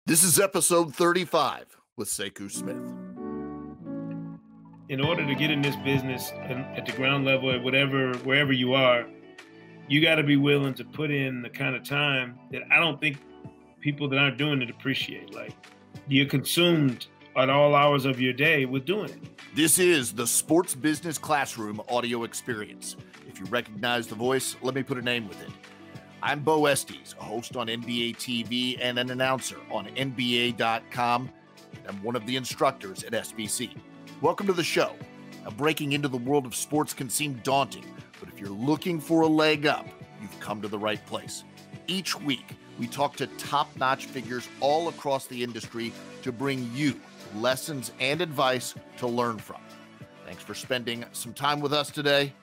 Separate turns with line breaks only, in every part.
This is episode 35 with Sekou Smith.
In order to get in this business at the ground level, at wherever you are, you got to be willing to put in the kind of time that I don't think people that aren't doing it appreciate. Like, you're consumed at all hours of your day with doing it.
This is the Sports Business Classroom audio experience. If you recognize the voice, let me put a name with it. I'm Bo Estes, a host on NBA TV and an announcer on NBA.com, and I'm one of the instructors at SBC. Welcome to the show. Now, breaking into the world of sports can seem daunting, but if you're looking for a leg up, you've come to the right place. Each week, we talk to top-notch figures all across the industry to bring you lessons and advice to learn from. Thanks for spending some time with us today,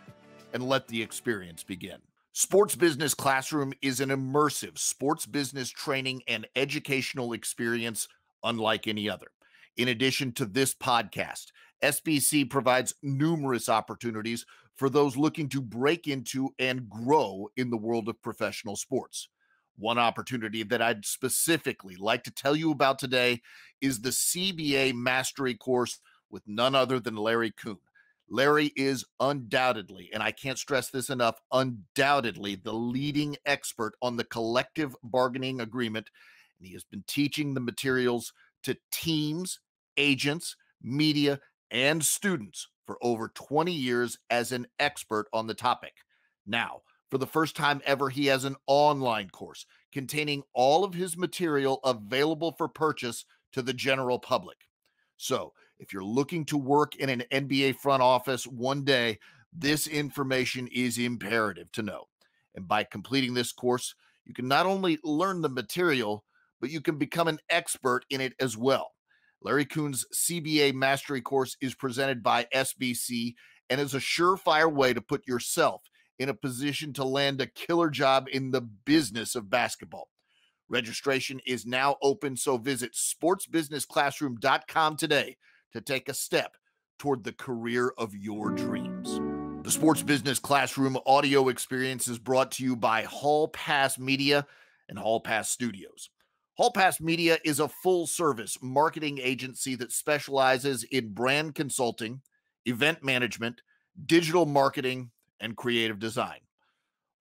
and let the experience begin. Sports Business Classroom is an immersive sports business training and educational experience unlike any other. In addition to this podcast, SBC provides numerous opportunities for those looking to break into and grow in the world of professional sports. One opportunity that I'd specifically like to tell you about today is the CBA Mastery course with none other than Larry Kuhn. Larry is undoubtedly, and I can't stress this enough, undoubtedly the leading expert on the collective bargaining agreement, and he has been teaching the materials to teams, agents, media, and students for over 20 years as an expert on the topic. Now, for the first time ever, he has an online course containing all of his material available for purchase to the general public. So, if you're looking to work in an NBA front office one day, this information is imperative to know. And by completing this course, you can not only learn the material, but you can become an expert in it as well. Larry Kuhn's CBA Mastery course is presented by SBC and is a surefire way to put yourself in a position to land a killer job in the business of basketball. Registration is now open, so visit sportsbusinessclassroom.com today to take a step toward the career of your dreams. The Sports Business Classroom audio experience is brought to you by Hall Pass Media and Hall Pass Studios. Hall Pass Media is a full-service marketing agency that specializes in brand consulting, event management, digital marketing, and creative design.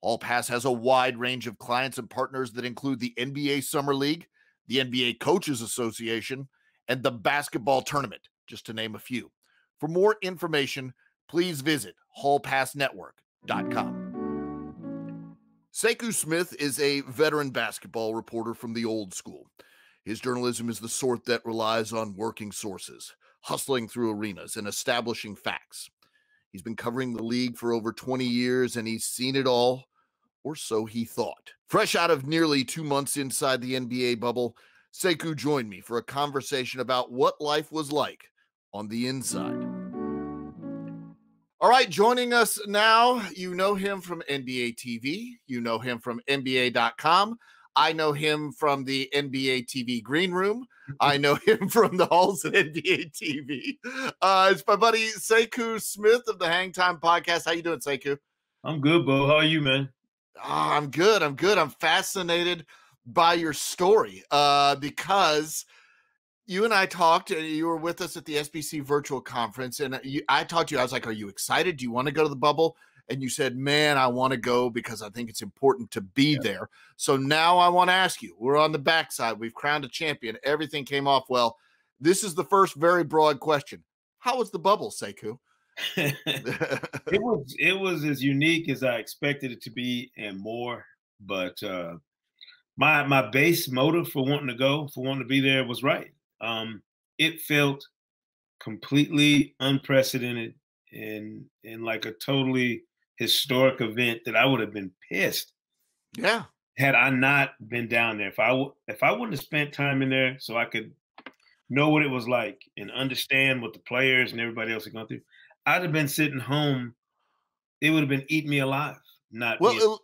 Hall Pass has a wide range of clients and partners that include the NBA Summer League, the NBA Coaches Association, and the basketball tournament, just to name a few. For more information, please visit hallpassnetwork.com. Sekou Smith is a veteran basketball reporter from the old school. His journalism is the sort that relies on working sources, hustling through arenas, and establishing facts. He's been covering the league for over 20 years, and he's seen it all, or so he thought. Fresh out of nearly 2 months inside the NBA bubble, Sekou joined me for a conversation about what life was like on the inside. All right, joining us now, you know him from NBA TV. You know him from NBA.com. I know him from the NBA TV Green Room. I know him from the halls at NBA TV. It's my buddy Sekou Smith of the Hang Time Podcast. How you doing, Sekou?
I'm good, Bo. How are you, man?
I'm good. I'm fascinated by your story because you and I talked, and you were with us at the SBC virtual conference, and I talked to you. I was like, are you excited? Do you want to go to the bubble? And you said, man, I want to go because I think it's important to be there. So now I want to ask you, we're on the backside. We've crowned a champion. Everything came off well. This is the first very broad question. How was the bubble, Sekou?
It was as unique as I expected it to be and more. But my base motive for wanting to go, for wanting to be there was right. It felt completely unprecedented and like a totally historic event that I would have been pissed.
Yeah.
Had I not been down there. If I wouldn't have spent time in there so I could know what it was like and understand what the players and everybody else are going through, I'd have been sitting home. It would have been eating me alive.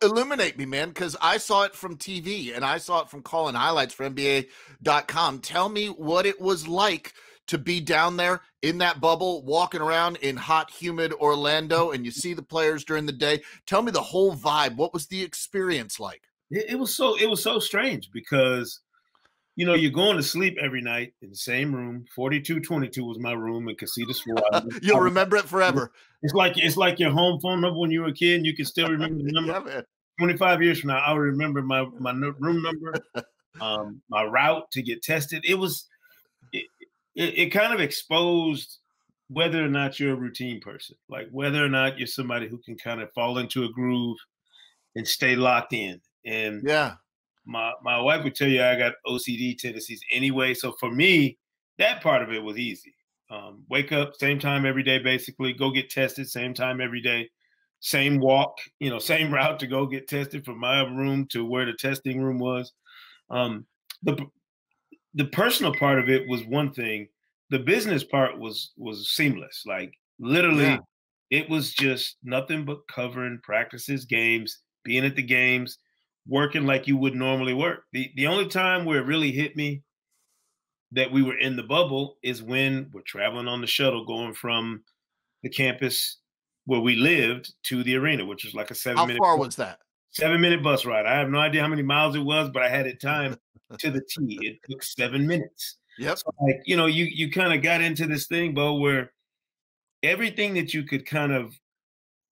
Illuminate me, man, because I saw it from TV and I saw it from calling highlights for NBA.com. Tell me what it was like to be down there in that bubble, walking around in hot, humid Orlando, and you see the players during the day. Tell me the whole vibe. What was the experience like?
It was so strange because you're going to sleep every night in the same room. 4222 was my room in Casitas 4.
You'll remember it forever.
It's like your home phone number when you were a kid, and you can still remember the number.
Yeah, man.
25 years from now, I'll remember my room number, my route to get tested. It kind of exposed whether or not you're a routine person, like whether or not you're somebody who can kind of fall into a groove and stay locked in. And
yeah,
my wife would tell you I got OCD tendencies anyway. So for me, that part of it was easy. Wake up, same time every day, basically. Go get tested, same time every day. Same walk, same route to go get tested from my room to where the testing room was. The personal part of it was one thing. The business part was seamless. Like literally, It was just nothing but covering practices, games, being at the games, working like you would normally work. The only time where it really hit me that we were in the bubble is when we're traveling on the shuttle going from the campus where we lived to the arena, which was like a 7-minute.
How far was that?
7-minute bus ride. I have no idea how many miles it was, but I had it timed to the T. It took 7 minutes.
Yep.
So like, you kind of got into this thing, Bo, where everything that you could kind of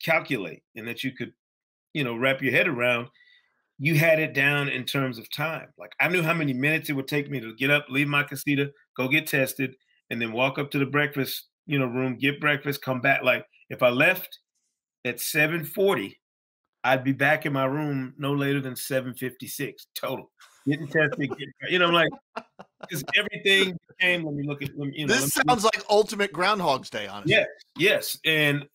calculate and that you could, wrap your head around, you had it down in terms of time. Like I knew how many minutes it would take me to get up, leave my casita, go get tested, and then walk up to the breakfast, room, get breakfast, come back. Like if I left at 7:40, I'd be back in my room no later than 7:56 total. Getting tested, like because everything became. Let me look at.
This sounds like ultimate Groundhog's Day, honestly.
Yes, and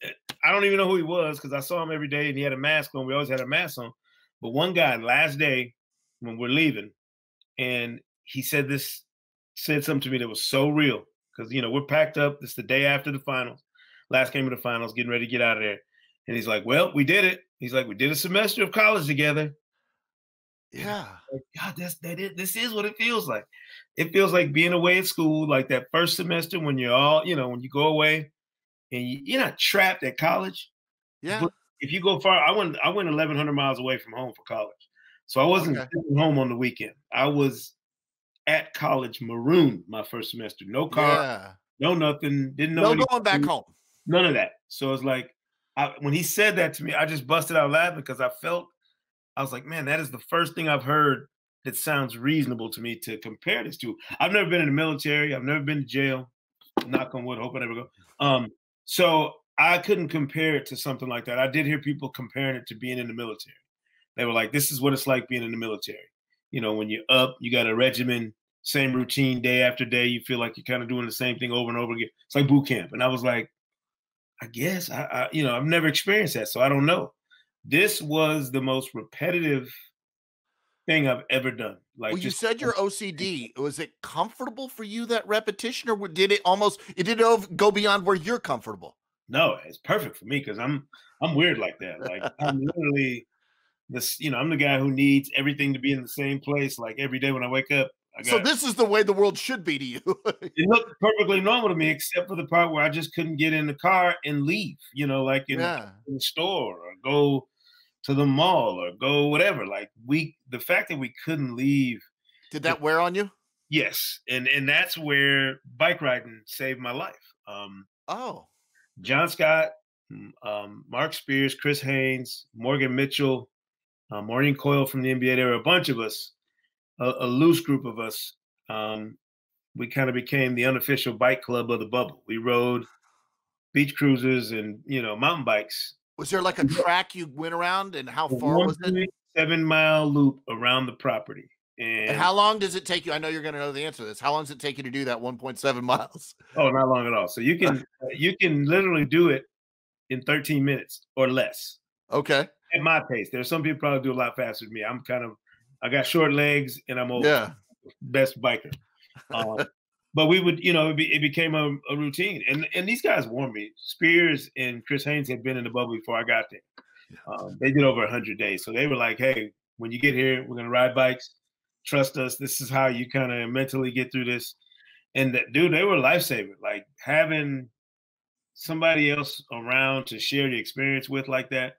I don't even know who he was because I saw him every day and he had a mask on. We always had a mask on, but one guy last day when we're leaving, and he said something to me that was so real because we're packed up. It's the day after the finals, last game of the finals, getting ready to get out of there, and he's like, "Well, we did it." He's like, "We did a semester of college together."
Yeah.
Like, God, this is what it feels like. It feels like being away at school, like that first semester when you're all, when you go away and you're not trapped at college.
Yeah.
But if you go far, I went 1,100 miles away from home for college. So I wasn't sitting home on the weekend. I was at college marooned my first semester. No car, no nothing. Didn't know
no going back home.
None of that. So it's like, when he said that to me, I just busted out laughing because I was like, man, that is the first thing I've heard that sounds reasonable to me to compare this to. I've never been in the military. I've never been to jail. Knock on wood, hope I never go. So I couldn't compare it to something like that. I did hear people comparing it to being in the military. They were like, this is what it's like being in the military. When you're up, you got a regimen, same routine day after day. You feel like you're kind of doing the same thing over and over again. It's like boot camp. And I was like, I guess I've never experienced that, so I don't know. This was the most repetitive thing I've ever done. Like,
well, you said you're OCD. Was it comfortable for you, that repetition, or did it go beyond where you're comfortable?
No, it's perfect for me because I'm weird like that. Like I'm literally this. I'm the guy who needs everything to be in the same place. Like every day when I wake up.
So this is the way the world should be to you.
It looked perfectly normal to me, except for the part where I just couldn't get in the car and leave. Like in the store or go to the mall or go whatever. Like the fact that we couldn't leave.
Did that wear on you?
Yes. And that's where bike riding saved my life. John Scott, Mark Spears, Chris Haynes, Morgan Mitchell, Maureen Coyle from the NBA. There were a bunch of us, a loose group of us. We kind of became the unofficial bike club of the bubble. We rode beach cruisers and, mountain bikes.
Was there like a track you went around, and how far was it?
7-mile loop around the property.
And how long does it take you? I know you're going to know the answer to this. How long does it take you to do that 1.7 miles?
Oh, not long at all. So you can literally do it in 13 minutes or less.
Okay.
At my pace. There's some people probably do a lot faster than me. I got short legs and I'm old.
Yeah.
Best biker. But we would, it became a routine. And these guys warned me. Spears and Chris Haynes had been in the bubble before I got there. They did over 100 days. So they were like, hey, when you get here, we're going to ride bikes. Trust us. This is how you kind of mentally get through this. And dude, they were a lifesaver. Like having somebody else around to share the experience with like that.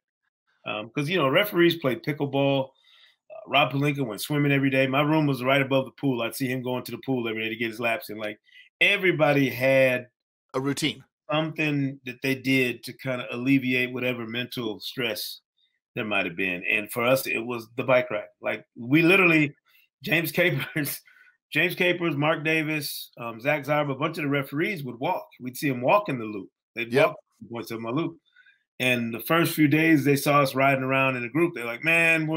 Because, referees play pickleball, Rob Pelinka went swimming every day. My room was right above the pool. I'd see him going to the pool every day to get his laps in. Like everybody had
a routine,
something that they did to kind of alleviate whatever mental stress there might have been. And for us, it was the bike ride. Like we literally, James Capers, Mark Davis, Zach Zarb, a bunch of the referees would walk. We'd see them walk in the loop. They'd walk points of my loop. And the first few days they saw us riding around in a group, they're like, man,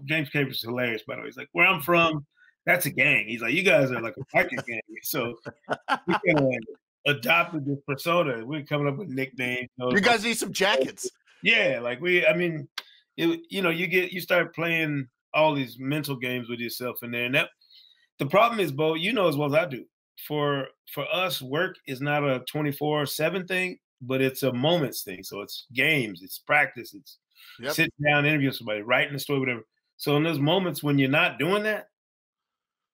James Capers is hilarious, by the way. He's like, where I'm from, that's a gang. He's like, you guys are like a biker gang. So we kind of adopted this persona. We're coming up with nicknames.
You guys need some jackets.
Yeah, like you start playing all these mental games with yourself in there. And the problem is, Bo, you know as well as I do, for us, work is not a 24/7 thing, but it's a moments thing. So it's games, it's practice, it's sitting down, interviewing somebody, writing a story, whatever. So in those moments when you're not doing that,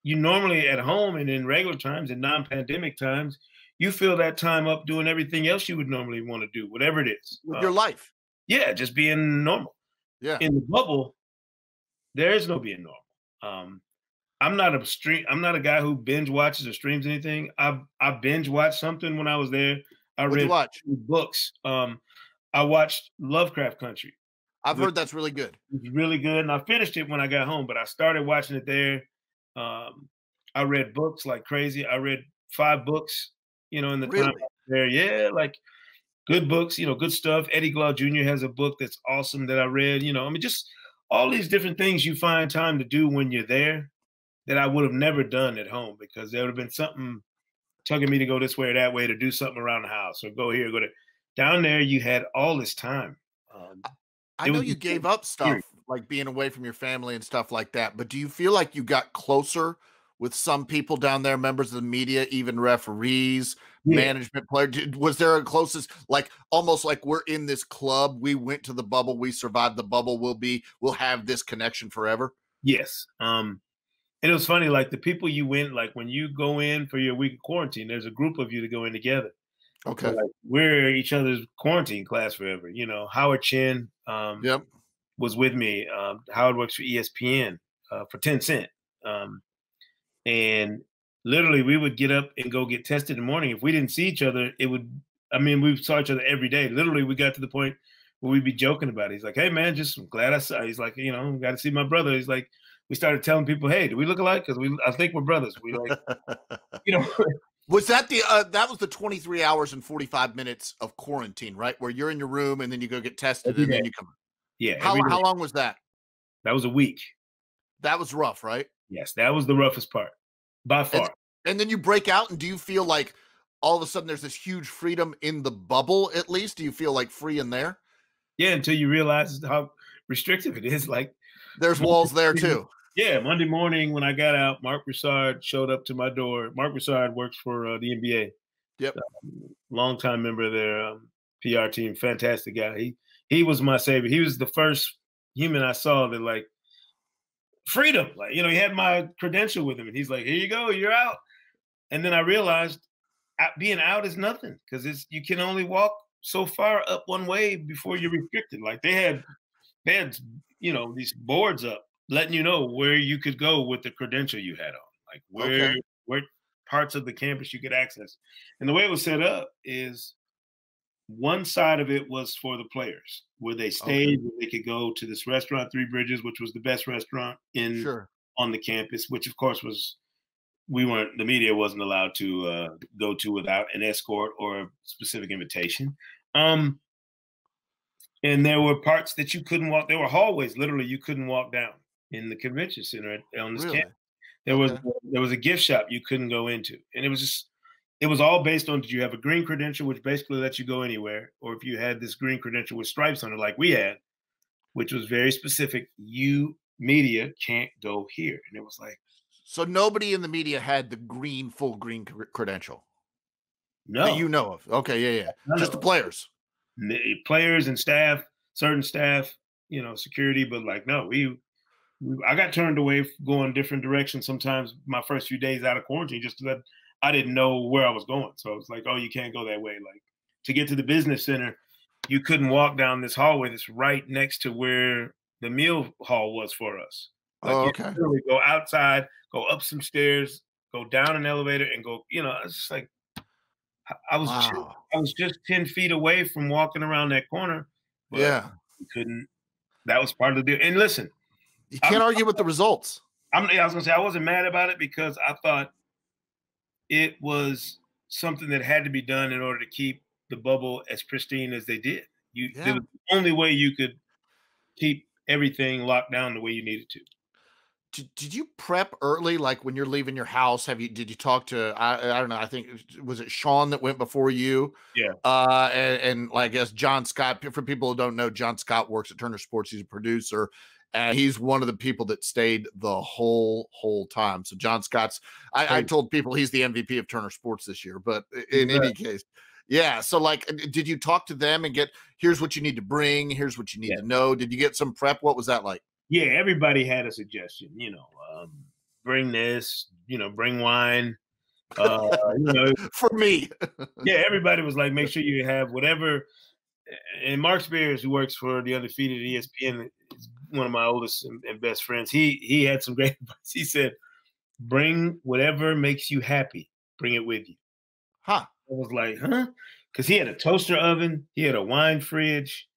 you normally at home and in regular times and non-pandemic times, you fill that time up doing everything else you would normally want to do, whatever it is.
With your life.
Yeah, just being normal.
Yeah.
In the bubble, there is no being normal. I'm not a guy who binge watches or streams anything. I binge watched something when I was there. I read books. I watched Lovecraft Country.
I've heard that's really good.
It's really good. And I finished it when I got home, but I started watching it there. I read books like crazy. I read 5 books, in the time I was there. Yeah, like good books, good stuff. Eddie Glaude Jr. has a book that's awesome that I read, just all these different things you find time to do when you're there that I would have never done at home because there would have been something tugging me to go this way or that way to do something around the house or go here, go there. Down there, you had all this time.
I know you gave up stuff like being away from your family and stuff like that, but do you feel like you got closer with some people down there, members of the media, even referees, management players? Was there a closest, like almost like we're in this club, we went to the bubble, we survived the bubble, we'll have this connection forever?
Yes. And it was funny, like the people you went, like when you go in for your week of quarantine, there's a group of you to go in together.
Okay.
So, like, we're each other's quarantine class forever. Howard Chin was with me. Howard works for ESPN for 10 Cent. And literally we would get up and go get tested in the morning. If we didn't see each other, we saw each other every day. Literally we got to the point where we'd be joking about it. He's like, hey man, I'm glad I saw. He's like, got to see my brother. He's like, we started telling people, hey, do we look alike? Because I think we're brothers. We like,
Was that that was the 23 hours and 45 minutes of quarantine, right? Where you're in your room and then you go get tested and then you come.
Yeah.
How long was that?
That was a week.
That was rough, right?
Yes, that was the roughest part by far.
And then you break out, and do you feel like all of a sudden there's this huge freedom in the bubble, at least? Do you feel like free in there?
Yeah, until you realize how restrictive it is. Like
there's walls there too.
Yeah, Monday morning when I got out, Mark Broussard showed up to my door. Mark Broussard works for the NBA.
Yep.
Longtime member of their PR team. Fantastic guy. He was my savior. He was the first human I saw that like freedom. Like, he had my credential with him. And he's like, here you go, you're out. And then I realized being out is nothing because you can only walk so far up one way before you're restricted. Like they had these boards up letting you know where you could go with the credential you had on, like where parts of the campus you could access. And the way it was set up is one side of it was for the players, where they stayed, where they could go to this restaurant, Three Bridges, which was the best restaurant on the campus, which of course the media wasn't allowed to go to without an escort or a specific invitation. And there were parts that you couldn't walk. There were hallways, literally, you couldn't walk down in the convention center on this campus. There was a gift shop you couldn't go into. And it was all based on, did you have a green credential, which basically lets you go anywhere, or if you had this green credential with stripes on it like we had, which was very specific, you media can't go here. And it was like,
so nobody in the media had the full green credential?
No.
That you know of? Okay, yeah. Just the players.
The players and staff, certain staff, security, but like, no, I got turned away going different directions sometimes my first few days out of quarantine just because I didn't know where I was going. So it's like, oh, you can't go that way. Like to get to the business center, you couldn't walk down this hallway that's right next to where the meal hall was for us. Like
Oh,
you
okay.
literally go outside, go up some stairs, go down an elevator, and go. It's just like
Wow.
I was just 10 feet away from walking around that corner, but
Yeah.
you couldn't. That was part of the deal. And listen,
You
I'm,
can't argue with the results.
I was gonna say I wasn't mad about it because I thought it was something that had to be done in order to keep the bubble as pristine as they did. There
Yeah.
was the only way you could keep everything locked down the way you needed to.
Did you prep early, like when you're leaving your house? Did you talk to I don't know, I think was it Sean that went before you?
Yeah.
And I guess John Scott, for people who don't know, John Scott works at Turner Sports. He's a producer, and he's one of the people that stayed the whole time. So John Scott's I told people he's the MVP of Turner Sports this year, but in any case, yeah. So like, did you talk to them and get, here's what you need to bring, here's what you need to know? Did you get some prep? What was that like?
Yeah, everybody had a suggestion, bring this, bring wine. Uh, you know,
For me.
yeah, everybody was like, make sure you have whatever. And Mark Spears, who works for the Undefeated ESPN, is one of my oldest and best friends. He had some great advice. He said, bring whatever makes you happy, bring it with you.
Huh.
I was like, huh? Because he had a toaster oven, he had a wine fridge.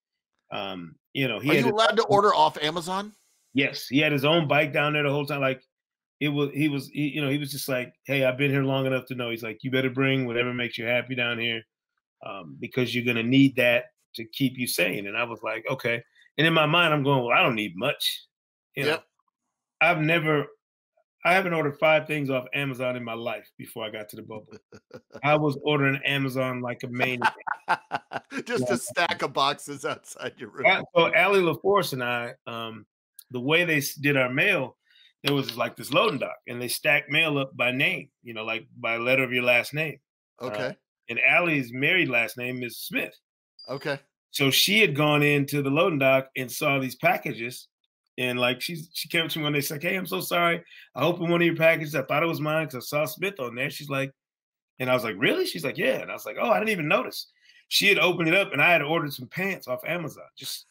Are you allowed to order off Amazon?
Yes, he had his own bike down there the whole time. Like he was just like, hey, I've been here long enough to know. He's like, you better bring whatever makes you happy down here, because you're gonna need that to keep you sane. And I was like, okay. And in my mind, I'm going, well, I don't need much.
Yep.
I haven't ordered 5 things off Amazon in my life before I got to the bubble. I was ordering Amazon like a maniac.
Just a stack of boxes outside your room.
So Allie LaForce and I, the way they did our mail, there was like this loading dock, and they stacked mail up by name, like by letter of your last name.
Okay.
And Allie's married last name is Smith.
Okay.
So she had gone into the loading dock and saw these packages, and like she came to me one day, she's like, "Hey, I'm so sorry. I opened one of your packages. I thought it was mine because I saw Smith on there." She's like, and I was like, "Really?" She's like, "Yeah." And I was like, "Oh, I didn't even notice." She had opened it up, and I had ordered some pants off Amazon. Just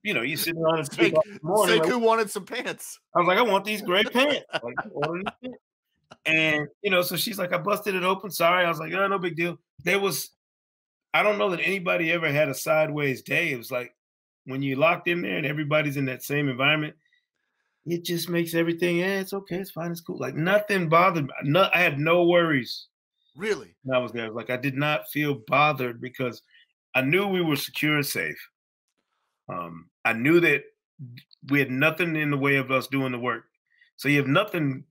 you sitting on a tree morning.
Sekou wanted some pants.
I was like, "I want these gray pants." Like, order these pants. And so she's like, "I busted it open. Sorry." I was like, "Oh, no big deal." I don't know that anybody ever had a sideways day. It was like when you locked in there and everybody's in that same environment, it just makes everything, yeah, it's okay, it's fine, it's cool. Like nothing bothered me. I had no worries.
Really?
When I was there. Like I did not feel bothered because I knew we were secure and safe. I knew that we had nothing in the way of us doing the work. So you have nothing.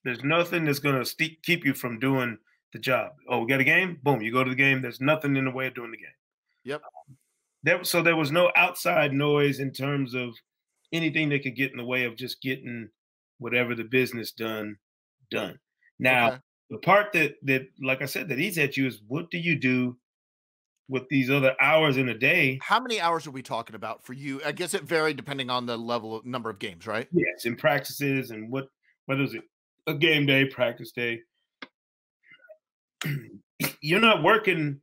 There's nothing that's going to keep you from doing the job. Oh, we got a game? Boom, you go to the game. There's nothing in the way of doing the game.
Yep.
So there was no outside noise in terms of anything that could get in the way of just getting whatever the business done. Now,
Okay.
the part that like I said, that eats at you is what do you do with these other hours in a day?
How many hours are we talking about for you? I guess it varied depending on the number of games, right?
Yes, in practices and whether it's a game day, practice day. You're not working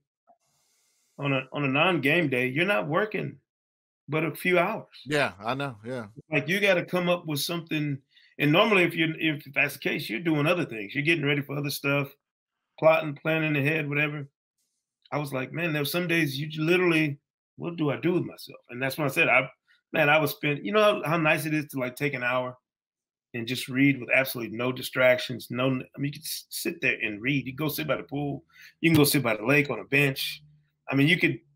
on a non-game day. You're not working but a few hours.
Yeah, I know. Yeah.
Like you got to come up with something. And normally, if that's the case, you're doing other things. You're getting ready for other stuff, plotting, planning ahead, whatever. I was like, man, there were some days you literally, what do I do with myself? And that's when I said, I would spend. You know how nice it is to like take an hour and just read with absolutely no distractions. You can sit there and read. You can go sit by the pool. You can go sit by the lake on a bench. I mean,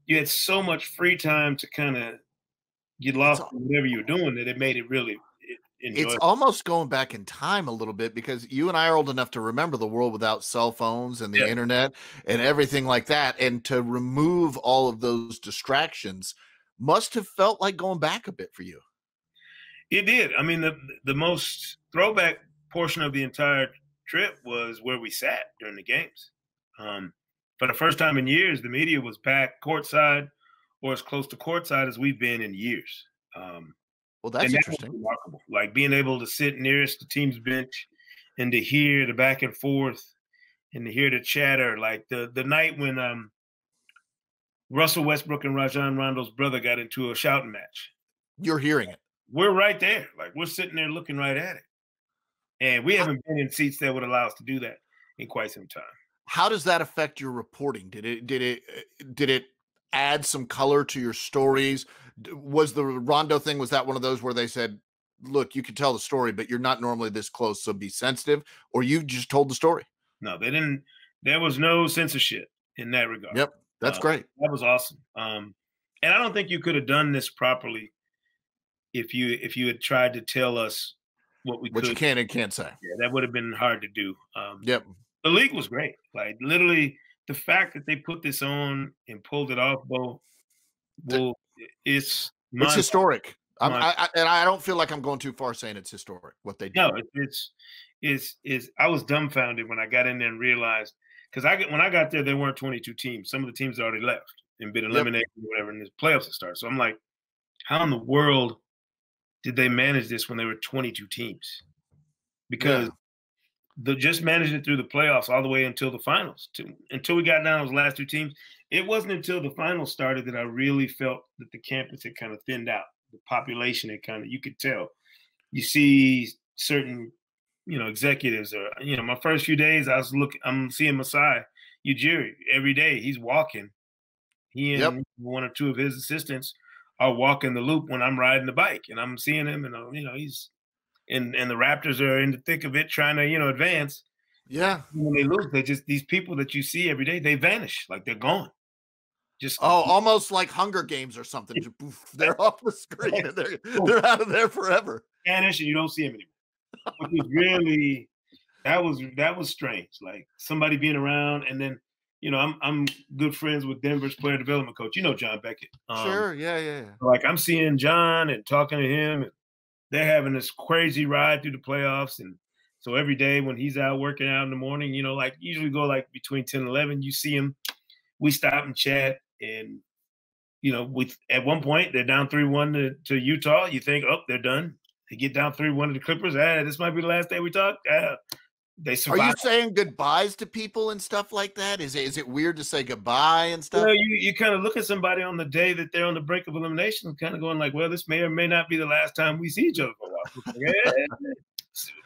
you had so much free time to kind of get lost in whatever you were doing that it made it really enjoyable.
It's almost going back in time a little bit because you and I are old enough to remember the world without cell phones and the internet and everything like that. And to remove all of those distractions must have felt like going back a bit for you.
It did. I mean, the most throwback portion of the entire trip was where we sat during the games. For the first time in years, the media was back courtside or as close to courtside as we've been in years.
Well, that's interesting.
Remarkable. Like being able to sit nearest the team's bench and to hear the back and forth and to hear the chatter. Like the night when Russell Westbrook and Rajon Rondo's brother got into a shouting match.
You're hearing it.
we're right there. Like we're sitting there looking right at it. And we haven't been in seats that would allow us to do that in quite some time.
How does that affect your reporting? Did it add some color to your stories? Was the Rondo thing, was that one of those where they said, look, you can tell the story, but you're not normally this close, so be sensitive, or you just told the story?
No, they didn't. There was no censorship in that regard.
Yep. That's great.
That was awesome. And I don't think you could have done this properly if you had tried to tell us what
you can and can't say.
Yeah, that would have been hard to do.
Yep.
The league was great. Like literally, the fact that they put this on and pulled it off, it's
historic. I don't feel like I'm going too far saying it's historic what they did.
No, it's. I was dumbfounded when I got in there and realized, because when I got there weren't 22 teams. Some of the teams already left and been eliminated or whatever, and the playoffs had started. So I'm like, how in the world did they manage this when there were 22 teams? Because just managing it through the playoffs all the way until the finals, until we got down to those last two teams. It wasn't until the finals started that I really felt that the campus had kind of thinned out. The population had kind of, you could tell. You see certain, executives, or my first few days, I'm seeing Masai Ujiri every day. He's walking. He and one or two of his assistants are walking the loop when I'm riding the bike, and I'm seeing him, and he's. And the Raptors are in the thick of it, trying to, advance.
Yeah.
When they lose, they just, these people that you see every day, they vanish, like they're gone. Just
almost like Hunger Games or something. They're off the screen and they're out of there forever.
Vanish, and you don't see them anymore. Which was really, that was strange. Like somebody being around, and then I'm good friends with Denver's player development coach. John Beckett.
Sure, yeah.
Like I'm seeing John and talking to him. And they're having this crazy ride through the playoffs. And so every day when he's out working out in the morning, like usually go like between 10 and 11, you see him, we stop and chat. And, at one point they're down 3-1 to Utah. You think, oh, they're done. They get down 3-1 to the Clippers. This might be the last day we talk. They survive.
Are you saying goodbyes to people and stuff like that? Is it weird to say goodbye and stuff?
You kind of look at somebody on the day that they're on the brink of elimination, kind of going like, well, this may or may not be the last time we see each other for a while.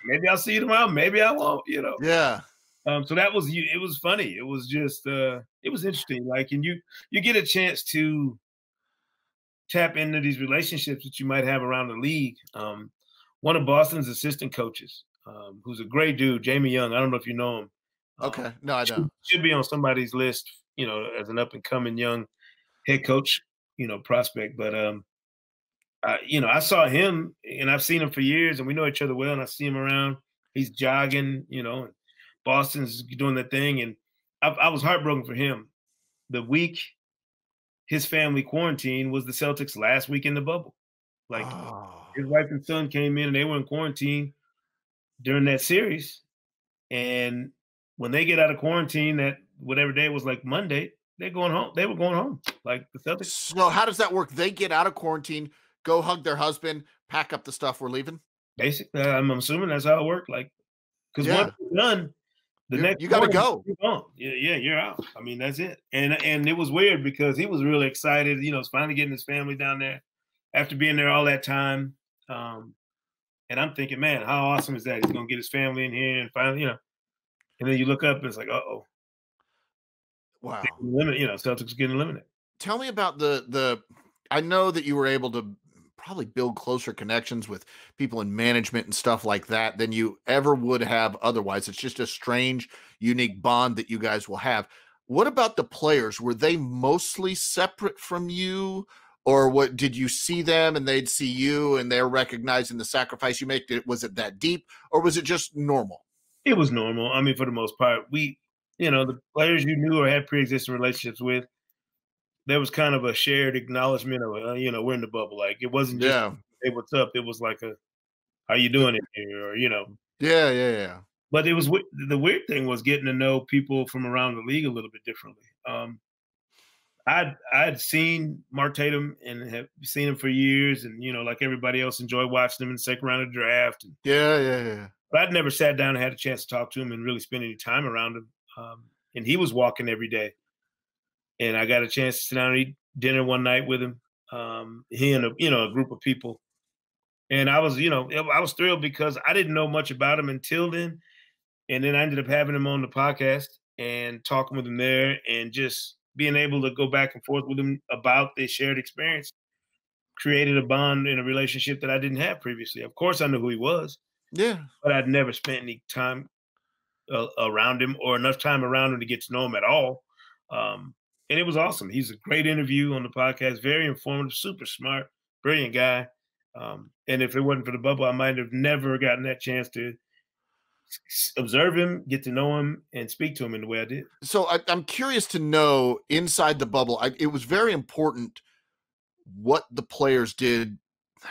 Maybe I'll see you tomorrow. Maybe I won't,
Yeah.
So it was funny. It was just, it was interesting. Like, and you get a chance to tap into these relationships that you might have around the league. One of Boston's assistant coaches, who's a great dude, Jamie Young. I don't know if you know him.
Okay. No, I don't.
Should be on somebody's list, as an up and coming young head coach, prospect. But, I saw him, and I've seen him for years, and we know each other well, and I see him around. He's jogging, and Boston's doing that thing. And I was heartbroken for him. The week his family quarantine was the Celtics' last week in the bubble. Like his wife and son came in and they were in quarantine during that series. And when they get out of quarantine, that whatever day was, like Monday, they're going home. They were going home, like the Celtics.
So how does that work? They get out of quarantine, go hug their husband, pack up the stuff, we're leaving?
Basically, I'm assuming that's how it worked. Like, because once you're done,
you got to go.
Yeah, you're out. I mean, that's it. And it was weird because he was really excited. Finally getting his family down there after being there all that time. And I'm thinking, man, how awesome is that? He's gonna get his family in here and finally, and then you look up and it's like, uh-oh.
Wow.
Celtics getting eliminated.
Tell me about the. I know that you were able to probably build closer connections with people in management and stuff like that than you ever would have otherwise. It's just a strange, unique bond that you guys will have. What about the players? Were they mostly separate from you, or what? Did you see them and they'd see you and they're recognizing the sacrifice you make? Was it that deep, or was it just normal?
It was normal. I mean, for the most part, the players you knew or had pre-existing relationships with, there was kind of a shared acknowledgement of, we're in the bubble. Like, it wasn't just, hey, what's up? It was like how you doing in here? Or,
Yeah.
But it was, the weird thing was getting to know people from around the league a little bit differently. I'd seen Mark Tatum and have seen him for years, and like everybody else, enjoyed watching him in the second round of the draft. And,
yeah.
But I'd never sat down and had a chance to talk to him and really spend any time around him. And he was walking every day, and I got a chance to sit down and eat dinner one night with him. He and a group of people. And I was, I was thrilled because I didn't know much about him until then. And then I ended up having him on the podcast and talking with him there and just being able to go back and forth with him about their shared experience created a bond in a relationship that I didn't have previously. Of course, I knew who he was,
Yeah.
but I'd never spent any time around him or enough time around him to get to know him at all. And it was awesome. He's a great interview on the podcast, very informative, super smart, brilliant guy. And if it wasn't for the bubble, I might have never gotten that chance to observe him, get to know him, and speak to him in the way I did.
So I'm curious to know, inside the bubble, it was very important what the players did.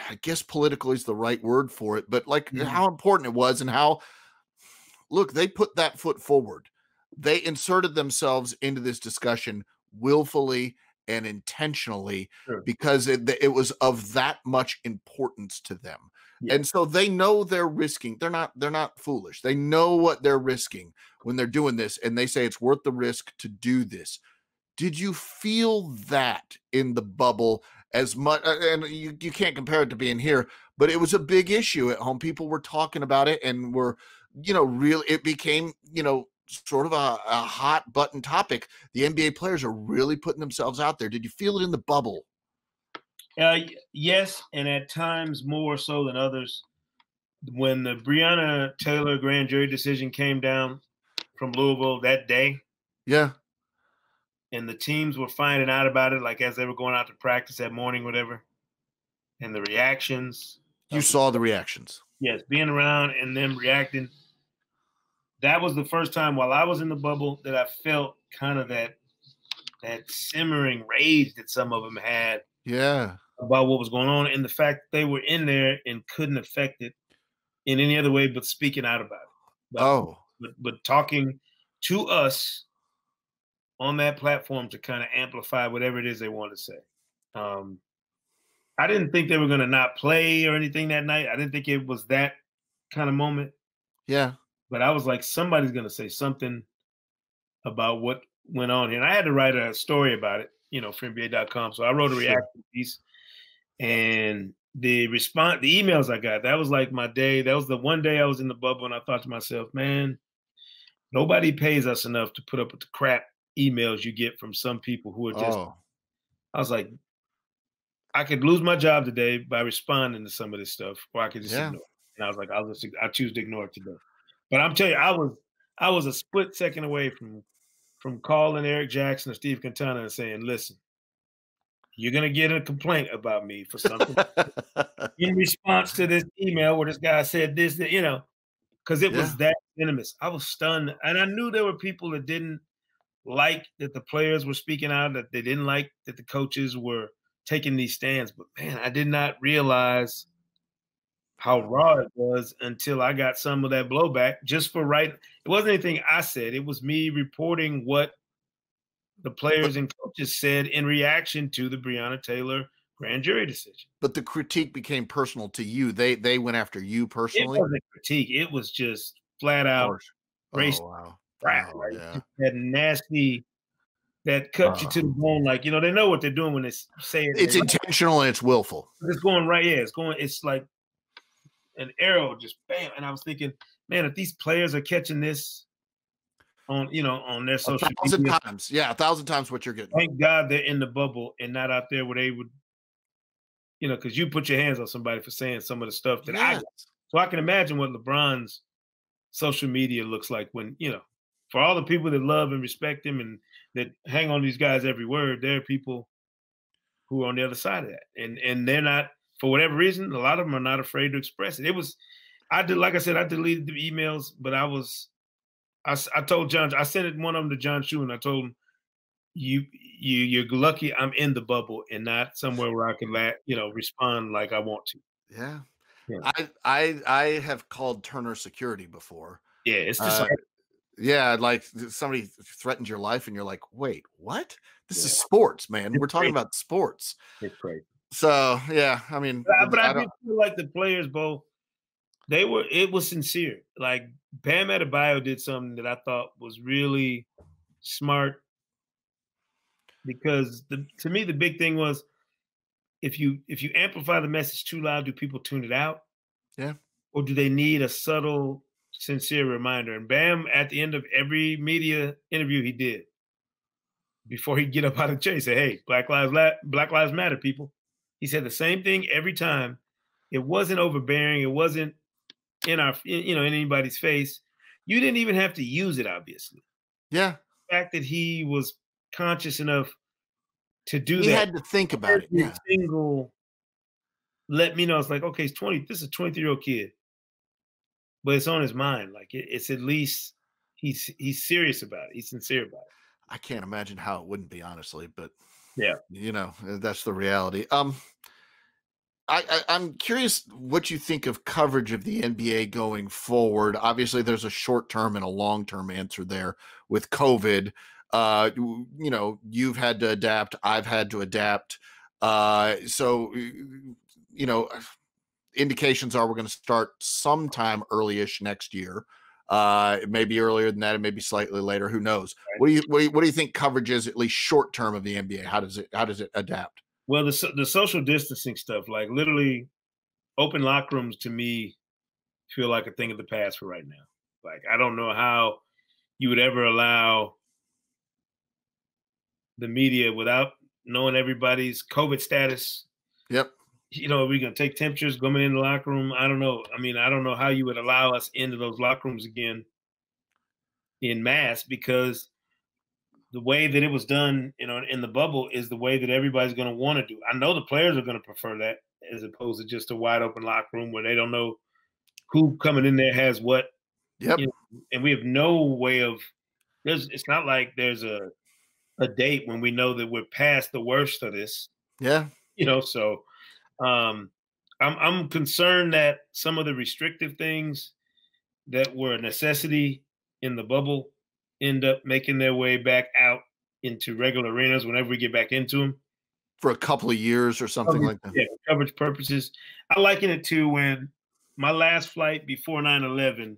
I guess political is the right word for it, but like how important it was and how, look, they put that foot forward. They inserted themselves into this discussion willfully and intentionally because it was of that much importance to them. Yeah. And so they know they're risking. They're not foolish. They know what they're risking when they're doing this, and they say it's worth the risk to do this. Did you feel that in the bubble as much? And you can't compare it to being here, but it was a big issue at home. People were talking about it and were, really, it became, sort of a hot button topic. The NBA players are really putting themselves out there. Did you feel it in the bubble?
Yes, and at times more so than others. When the Breonna Taylor grand jury decision came down from Louisville that day,
yeah,
and the teams were finding out about it, like as they were going out to practice that morning, whatever, and the reactions.
You saw the reactions.
Yes, being around and them reacting. That was the first time while I was in the bubble that I felt kind of that simmering rage that some of them had.
Yeah.
About what was going on, and the fact they were in there and couldn't affect it in any other way but speaking out about it. But talking to us on that platform to kind of amplify whatever it is they want to say. I didn't think they were going to not play or anything that night. I didn't think it was that kind of moment.
Yeah.
But I was like, somebody's going to say something about what went on here. And I had to write a story about it, for NBA.com. So I wrote a reaction piece. And the emails I got, that was like my day. That was the one day I was in the bubble, and I thought to myself, man, nobody pays us enough to put up with the crap emails you get from some people who are just, I was like, I could lose my job today by responding to some of this stuff, or I could just ignore it. And I was like, I choose to ignore it today. But I'm telling you, I was a split second away from calling Eric Jackson or Steve Quintana and saying, listen, you're going to get a complaint about me for something in response to this email where this guy said this, because it was that venomous. I was stunned. And I knew there were people that didn't like that the players were speaking out, that they didn't like that the coaches were taking these stands. But, man, I did not realize how raw it was until I got some of that blowback just for writing. It wasn't anything I said. It was me reporting what the players and coaches said in reaction to the Breonna Taylor grand jury decision.
But the critique became personal to you. They went after you personally?
It wasn't critique. It was just flat out race crap. That nasty, that cut you to the bone. Like, they know what they're doing when they say it.
It's intentional and it's willful.
It's going right. Yeah, it's like an arrow, just bam. And I was thinking, man, if these players are catching this on their social media.
1,000 times. Yeah, 1,000 times what you're getting.
Thank God they're in the bubble and not out there where they would, because you put your hands on somebody for saying some of the stuff that I got. So I can imagine what LeBron's social media looks like when, for all the people that love and respect him and that hang on these guys every word, there are people who are on the other side of that. And they're not, for whatever reason, a lot of them are not afraid to express it. Like I said, I deleted the emails, but I told John, I sent one of them to John Shu, and I told him, you're lucky I'm in the bubble and not somewhere where I can respond like I want to.
Yeah. I have called Turner security before.
Yeah, it's just
like somebody threatens your life and you're like, wait, what? This is sports, man. We're talking about sports.
It's crazy.
So yeah, I mean,
but I did feel like the players, Bo, it was sincere. Like Bam Adebayo did something that I thought was really smart, because to me the big thing was if you amplify the message too loud, do people tune it out?
Yeah.
Or do they need a subtle, sincere reminder? And Bam, at the end of every media interview he did, before he'd get up out of the chair, he said, "Hey, Black Lives Matter, people." He said the same thing every time. It wasn't overbearing. It wasn't in in anybody's face. You didn't even have to use it, obviously.
Yeah.
The fact that he was conscious enough to do
He
that.
had to think about it. Yeah.
Single let me know. It's like, okay, he's 20. This is a 23-year-old kid, but it's on his mind. Like it's at least he's serious about it. He's sincere about it.
I can't imagine how it wouldn't be, honestly, but
yeah,
that's the reality. I'm curious what you think of coverage of the NBA going forward. Obviously, there's a short-term and a long-term answer there with COVID. You've had to adapt. I've had to adapt. So, indications are we're going to start sometime early-ish next year. Maybe earlier than that, and maybe slightly later. Who knows? Right. What do you think coverage is, at least short-term, of the NBA? How does it adapt?
Well, the social distancing stuff, like literally open locker rooms, to me feel like a thing of the past for right now. Like, I don't know how you would ever allow the media without knowing everybody's COVID status.
Yep.
We're going to take temperatures going in the locker room. I don't know. I mean, I don't know how you would allow us into those locker rooms again in mass, because the way that it was done, in the bubble is the way that everybody's going to want to do. I know the players are going to prefer that as opposed to just a wide open locker room where they don't know who coming in there has what.
Yep.
And we have no way of. It's not like there's a date when we know that we're past the worst of this.
Yeah.
So I'm concerned that some of the restrictive things that were a necessity in the bubble end up making their way back out into regular arenas whenever we get back into them.
For a couple of years or something like that.
Yeah, coverage purposes. I liken it to when my last flight before 9/11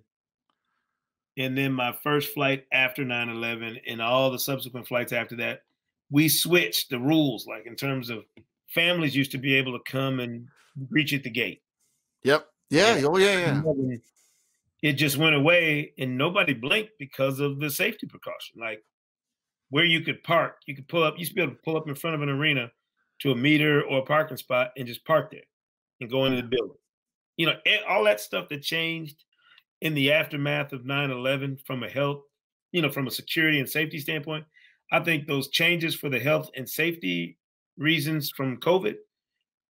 and then my first flight after 9/11 and all the subsequent flights after that, we switched the rules, like in terms of families used to be able to come and reach at the gate.
Yep. Yeah. Oh, yeah.
It just went away and nobody blinked because of the safety precaution. Like where you could park, you could pull up, you used to be able to pull up in front of an arena to a meter or a parking spot and just park there and go into the building. All that stuff that changed in the aftermath of 9/11 from a health, from a security and safety standpoint. I think those changes for the health and safety reasons from COVID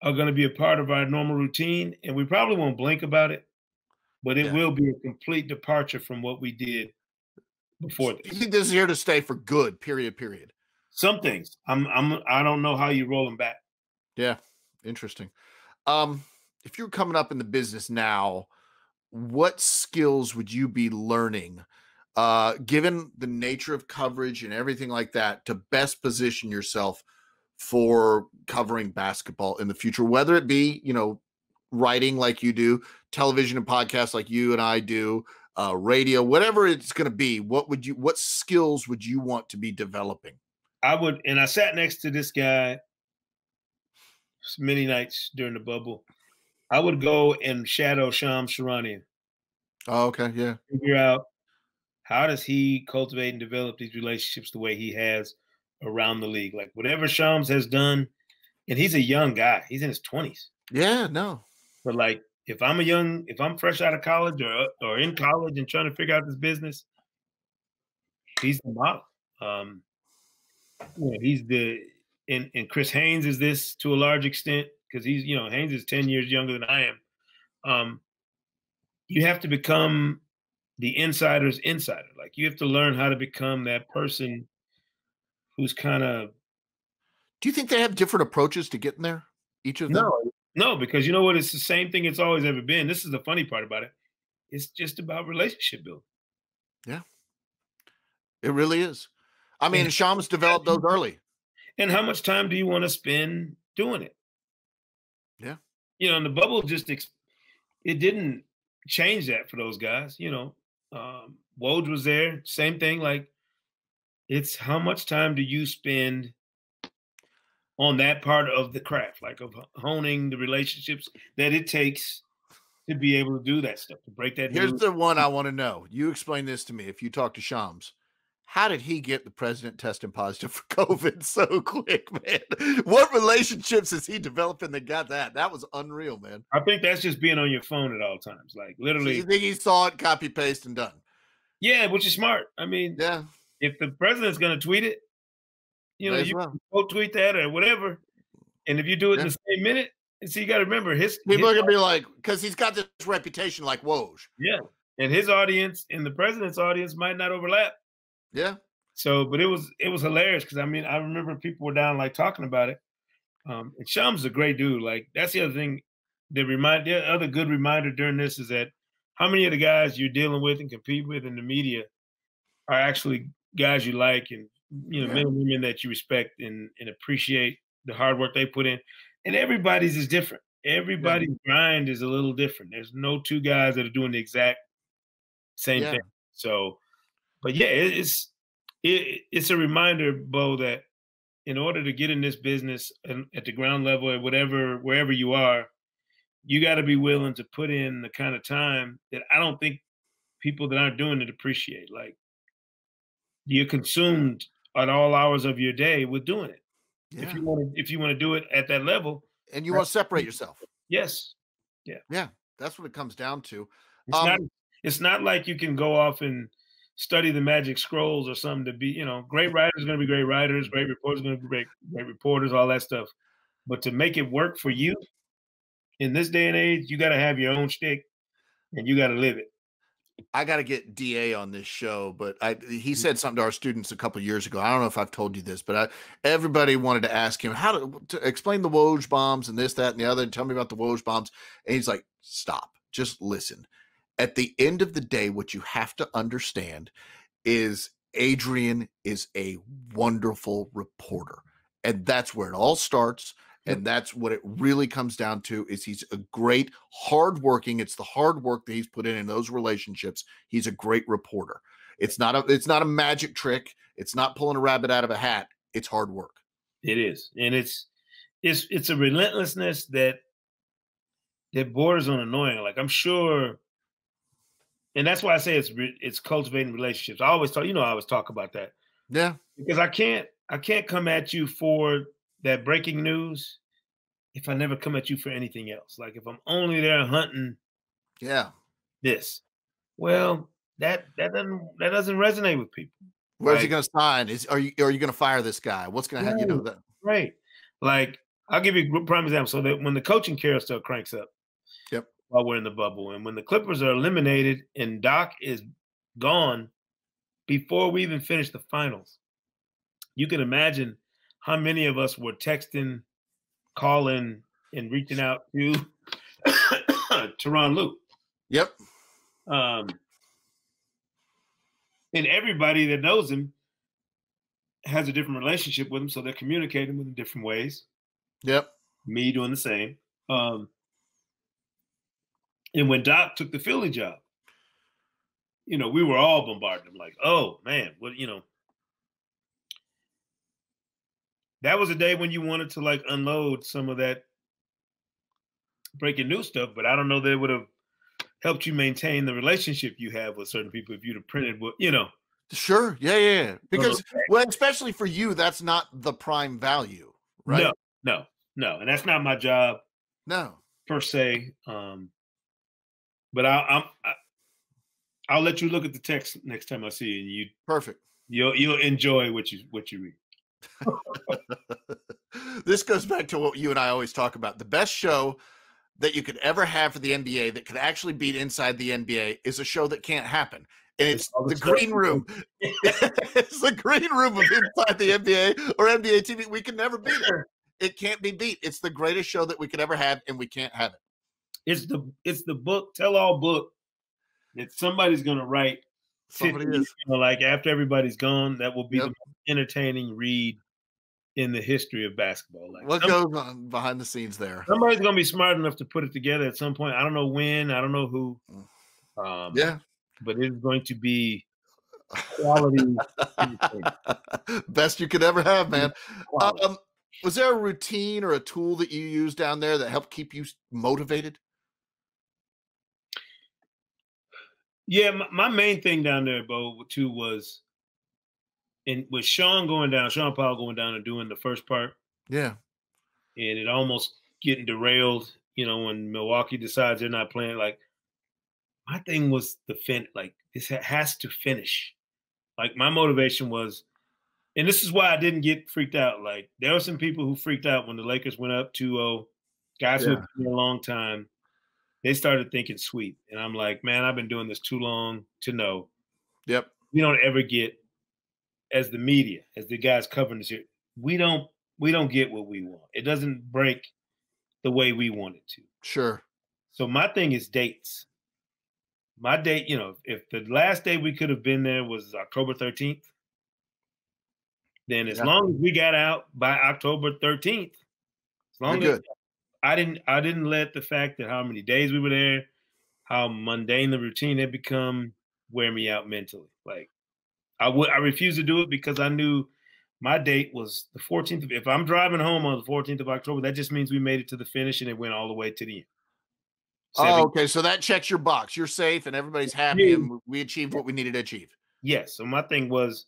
are going to be a part of our normal routine, and we probably won't blink about it, but it will be a complete departure from what we did before this.
You think this is here to stay for good, period?
Some things. I don't know how you roll them back.
Yeah. Interesting. If you're coming up in the business now, what skills would you be learning, given the nature of coverage and everything like that, to best position yourself for covering basketball in the future, whether it be, writing like you do, television and podcasts like you and I do, radio, whatever it's going to be? What skills would you want to be developing?
I sat next to this guy many nights during the bubble. I would go and shadow Shams Charania.
Oh, okay. Yeah.
Figure out how does he cultivate and develop these relationships the way he has around the league. Like whatever Shams has done, and he's a young guy. He's in his 20s.
Yeah, no.
But like if I'm fresh out of college or in college and trying to figure out this business, he's the model. He's and Chris Haynes is this to a large extent, because he's, Haynes is 10 years younger than I am. You have to become the insider's insider. Like you have to learn how to become that person who's kind of.
Do you think they have different approaches to getting there? Each of them?
No, because you know what? It's the same thing it's always ever been. This is the funny part about it. It's just about relationship building. Yeah.
It really is. I mean, Shams developed those early.
And how much time do you want to spend doing it?
Yeah.
And the bubble it didn't change that for those guys. Woj was there, same thing. Like, it's how much time do you spend on that part of the craft, like of honing the relationships that it takes to be able to do that stuff, to break that
Here's
news.
the one I want to know. You explain this to me. If you talk to Shams, how did he get the president testing positive for COVID so quick, man? What relationships has he developing that got that? That was unreal, man.
I think that's just being on your phone at all times. Like
So
literally.
you think he saw it, copy, paste, and done?
Yeah, which is smart. I mean,
Yeah.
if the president's going to tweet it, you
May as
can
well.
quote tweet that or whatever. And if you do it in the same minute, and so you got to remember
people are gonna be like, because he's got this reputation like Woj.
Yeah, and his audience and the president's audience might not overlap.
Yeah.
So, but it was hilarious because I mean I remember people were down like talking about it. And Shams is a great dude. Like that's the other thing. The other good reminder during this is that how many of the guys you're dealing with and compete with in the media are actually guys you like and men and women that you respect and appreciate the hard work they put in. And everybody's is different. Everybody's grind is a little different. There's no two guys that are doing the exact same thing. So, but yeah, it's a reminder, Bo, that in order to get in this business and at the ground level or wherever you are, you got to be willing to put in the kind of time that I don't think people that aren't doing it appreciate. Like you're consumed at all hours of your day with doing it. Yeah. If you want to do it at that level,
and you want to separate yourself.
Yes. Yeah.
Yeah. That's what it comes down to.
It's not like you can go off and study the magic scrolls or something to be, great writers are going to be great writers, great reporters are going to be great reporters, all that stuff. But to make it work for you in this day and age, you got to have your own shtick and you got to live it.
I got to get DA on this show, but he said something to our students a couple of years ago. I don't know if I've told you this, but everybody wanted to ask him how to explain the Woj bombs and this, that, and the other, and tell me about the Woj bombs. And he's like, stop, just listen. At the end of the day, what you have to understand is Adrian is a wonderful reporter, and that's where it all starts. And that's what it really comes down to is he's a great hardworking. It's the hard work that he's put in those relationships. He's a great reporter. It's not a magic trick. It's not pulling a rabbit out of a hat. It's hard work.
It is. And it's a relentlessness that borders on annoying. Like I'm sure. And that's why I say it's cultivating relationships. I always talk about that.
Yeah.
Because I can't come at you for that breaking news if I never come at you for anything else. Like if I'm only there hunting this. Well, that doesn't resonate with people.
Where's he going to sign? Are you going to fire this guy? What's going to happen? That
right. Like I'll give you a prime example. So that when the coaching carousel cranks up, while we're in the bubble, and when the Clippers are eliminated and Doc is gone before we even finish the finals, you can imagine how many of us were texting, calling, and reaching out to Tyronn Lue.
Yep.
And everybody that knows him has a different relationship with him, so they're communicating with him different ways.
Yep.
Me doing the same. And when Doc took the Philly job, we were all bombarding him like, oh, man, what, that was a day when you wanted to like unload some of that breaking news stuff, but I don't know that it would have helped you maintain the relationship you have with certain people if you'd have printed what,
Sure. Yeah. Because, well, especially for you, that's not the prime value, right?
No. And that's not my job.
No.
Per se. But I'll let you look at the text next time I see you. And you
perfect.
You'll enjoy what you read.
This goes back to what you and I always talk about. The best show that you could ever have for the NBA that could actually beat Inside the NBA is a show that can't happen. And it's the green room. It's the green room of Inside the NBA or NBA TV. We can never beat it. It can't be beat. It's the greatest show that we could ever have, and we can't have it. It's
the book, tell-all book that somebody's going to write.
Somebody is.
Like after everybody's gone, that will be the most entertaining read in the history of basketball. Like
what goes on behind the scenes there?
Somebody's going to be smart enough to put it together at some point. I don't know when. I don't know who. But it's going to be quality.
Best you could ever have, man. Was there a routine or a tool that you used down there that helped keep you motivated?
Yeah, my main thing down there, Bo, too, was with Sean Paul going down and doing the first part,
Yeah.
and it almost getting derailed, when Milwaukee decides they're not playing. Like, my thing was like, this has to finish. Like, my motivation was, and this is why I didn't get freaked out. Like, there were some people who freaked out when the Lakers went up 2-0, guys who have been here a long time. They started thinking sweep. And I'm like, man, I've been doing this too long to know.
Yep.
We don't ever get, as the media, as the guys covering this here, we don't get what we want. It doesn't break the way we want it to.
Sure.
So my thing is dates. My date, if the last day we could have been there was October 13th, then as long as we got out by October 13th, as long as I didn't let the fact that how many days we were there, how mundane the routine had become, wear me out mentally. Like, I refused to do it because I knew my date was the 14th. If I'm driving home on the 14th of October, that just means we made it to the finish and it went all the way to the end.
Oh, okay. So that checks your box. You're safe and everybody's happy and we achieved what we needed to achieve.
Yes. So my thing was,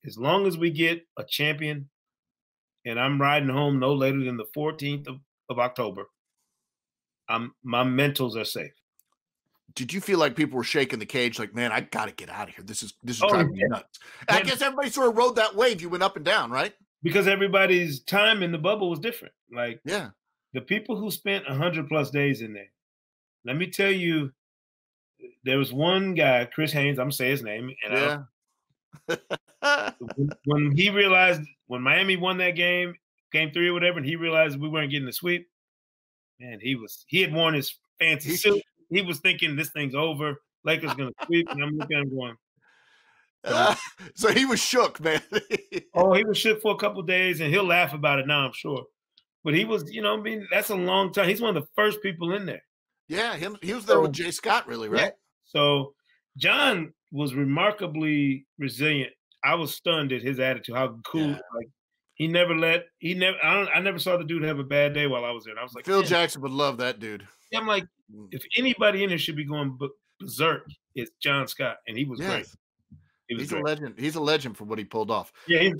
as long as we get a champion and I'm riding home no later than the 14th of October, my mentals are safe.
Did you feel like people were shaking the cage like, man, I got to get out of here. This is driving me nuts. I guess everybody sort of rode that wave. You went up and down, right?
Because everybody's time in the bubble was different. Like,
yeah,
the people who spent 100+ days in there, let me tell you, there was one guy, Chris Haynes, I'm going to say his name. And when he realized, when Miami won that game 3 or whatever, and he realized we weren't getting the sweep, man, he had worn his fancy suit. He was thinking this thing's over. Lakers going to sweep. And I'm looking at him going.
So he was shook, man.
Oh, he was shook for a couple of days, and he'll laugh about it now, I'm sure. But he was, that's a long time. He's one of the first people in there.
Yeah, he was there with Jay Scott, really, right? Yeah.
So John was remarkably resilient. I was stunned at his attitude, how cool. Yeah. Like, I never saw the dude have a bad day while I was there. And I was like,
Phil Jackson would love that dude.
I'm like, if anybody in here should be going berserk, it's John Scott, and he was great.
He's a legend. He's a legend for what he pulled off.
Yeah, he's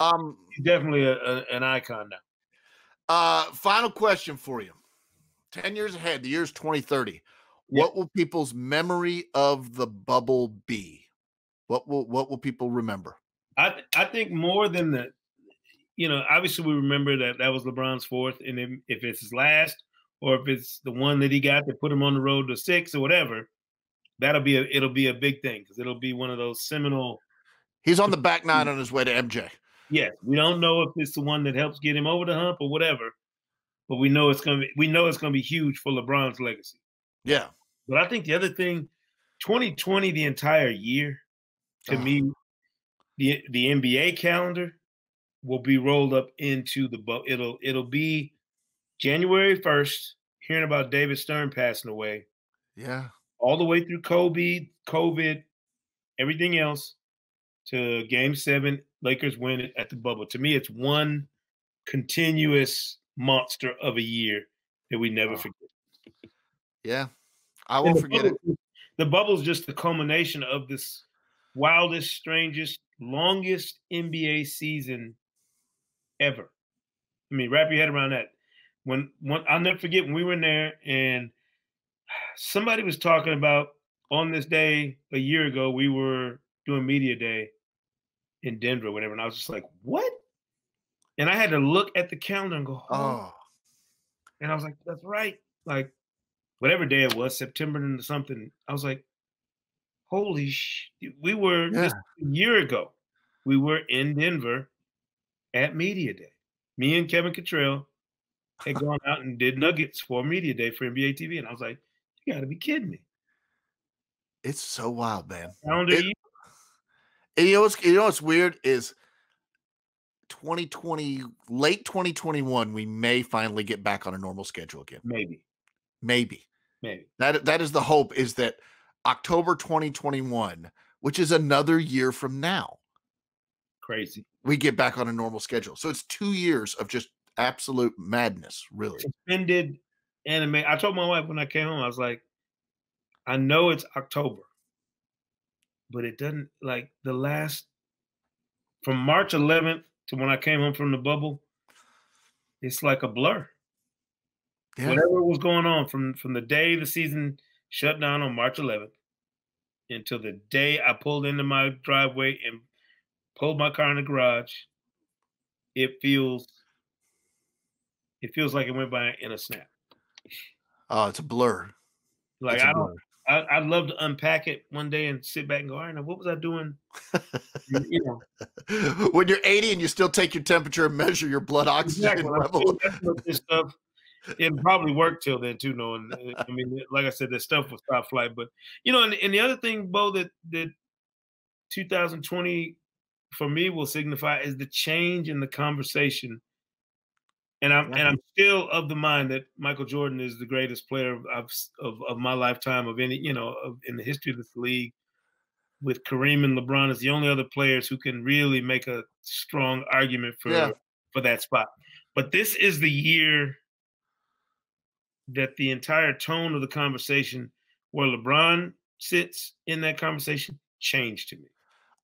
definitely an icon now.
Final question for you. 10 years ahead, the year's 2030. What will people's memory of the bubble be? What will people remember?
I think more than the, obviously we remember that was LeBron's fourth, and if it's his last, or if it's the one that he got that put him on the road to 6 or whatever, it'll be a big thing because it'll be one of those seminal.
He's on the back nine on his way to MJ.
Yeah, we don't know if it's the one that helps get him over the hump or whatever, but we know it's gonna be huge for LeBron's legacy.
Yeah,
but I think the other thing, 2020, the entire year, to me, the NBA calendar will be rolled up into the it'll be January 1st, hearing about David Stern passing away.
Yeah.
All the way through COVID, everything else, to Game 7, Lakers win it at the bubble. To me, it's one continuous monster of a year that we never forget.
Yeah, I won't forget it.
The bubble's just the culmination of this wildest, strangest, longest NBA season ever. I mean, wrap your head around that. When I'll never forget when we were in there and somebody was talking about on this day a year ago, we were doing media day in Denver or whatever. And I was just like, what? And I had to look at the calendar and go, oh. And I was like, that's right. Like, whatever day it was, September and something. I was like, holy we were just a year ago. We were in Denver at media day. Me and Kevin Cottrell had gone out and did nuggets for media day for NBA TV. And I was like, you got to be kidding me.
It's so wild, man.
And
you know what's weird is 2020, late 2021, we may finally get back on a normal schedule again. Maybe. That is the hope, is that October 2021, which is another year from now.
Crazy.
We get back on a normal schedule. So it's 2 years of just absolute madness, really.
Suspended anime. I told my wife when I came home, I was like, I know it's October, but it doesn't like the last from March 11th to when I came home from the bubble, it's like a blur.
Yeah.
Whatever was going on from the day the season shut down on March 11th until the day I pulled into my driveway and pulled my car in the garage, it feels like it went by in a snap.
Oh, it's a blur.
Like
It's a blur.
I'd love to unpack it one day and sit back and go, all right, now what was I doing? You know,
When you're 80 and you still take your temperature and measure your blood oxygen level.
This stuff, it probably worked till then too, knowing. I mean, like I said, that stuff was top flight. But you know, and the other thing, Bo, that 2020 for me will signify is the change in the conversation. And I'm still of the mind that Michael Jordan is the greatest player of my lifetime, of any, you know, in the history of this league. With Kareem and LeBron as the only other players who can really make a strong argument for that spot. But this is the year that the entire tone of the conversation, where LeBron sits in that conversation, changed to me.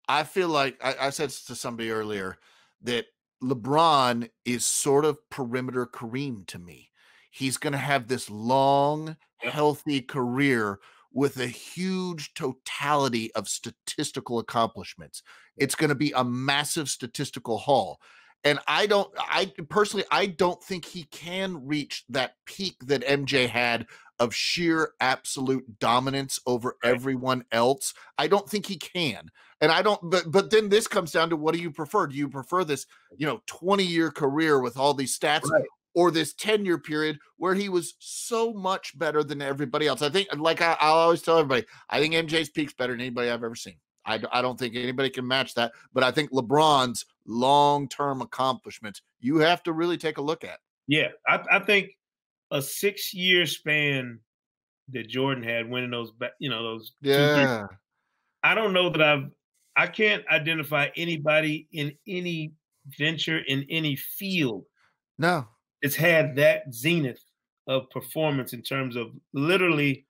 I feel like I said to somebody earlier that LeBron is sort of perimeter Kareem to me. He's going to have this long, healthy career with a huge totality of statistical accomplishments. It's going to be a massive statistical haul. And I personally don't think he can reach that peak that MJ had of sheer absolute dominance over everyone else. I don't think he can. And but then this comes down to, what do you prefer? Do you prefer this, 20-year career with all these stats, or this 10-year period where he was so much better than everybody else? I think, like I'll always tell everybody, I think MJ's peak's better than anybody I've ever seen. I don't think anybody can match that, but I think LeBron's long-term accomplishments, you have to really take a look at.
Yeah, I think a 6-year span that Jordan had winning those, those 2-3. I don't know that I can't identify anybody in any venture in any field.
No,
it's had that zenith of performance in terms of literally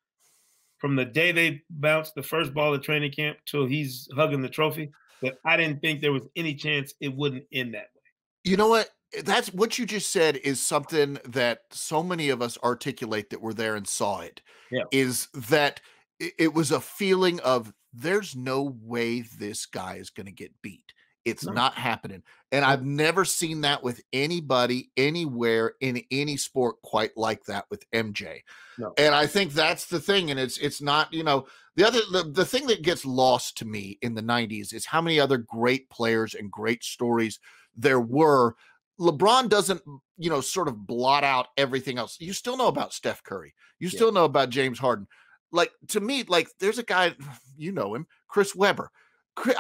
from the day they bounced the first ball at training camp till he's hugging the trophy, that I didn't think there was any chance it wouldn't end that way.
You know what? That's what you just said is something that so many of us articulate that were there and saw it.
Yeah.
Is that it was a feeling of, there's no way this guy is going to get beat. It's not happening. And I've never seen that with anybody, anywhere, in any sport quite like that with MJ.
No.
And I think that's the thing. And it's not, the thing that gets lost to me in the 90s is how many other great players and great stories there were. LeBron doesn't, sort of blot out everything else. You still know about Steph Curry. You still know about James Harden. Like, to me, like, there's a guy, him, Chris Webber.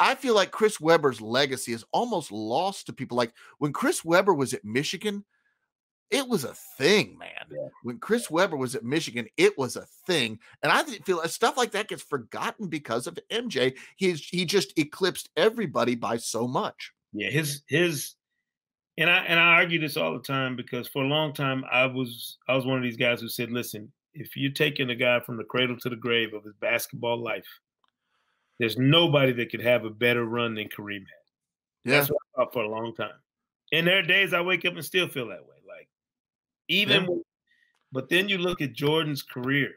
I feel like Chris Webber's legacy is almost lost to people. Like, when Chris Webber was at Michigan, it was a thing, man.
Yeah.
When Chris Webber was at Michigan, it was a thing. And I feel like stuff like that gets forgotten because of MJ. He just eclipsed everybody by so much.
Yeah, and I argue this all the time, because for a long time I was one of these guys who said, listen, if you're taking a guy from the cradle to the grave of his basketball life, there's nobody that could have a better run than Kareem had.
Yeah.
That's what I thought for a long time. And there are days I wake up and still feel that way. Like, but then you look at Jordan's career,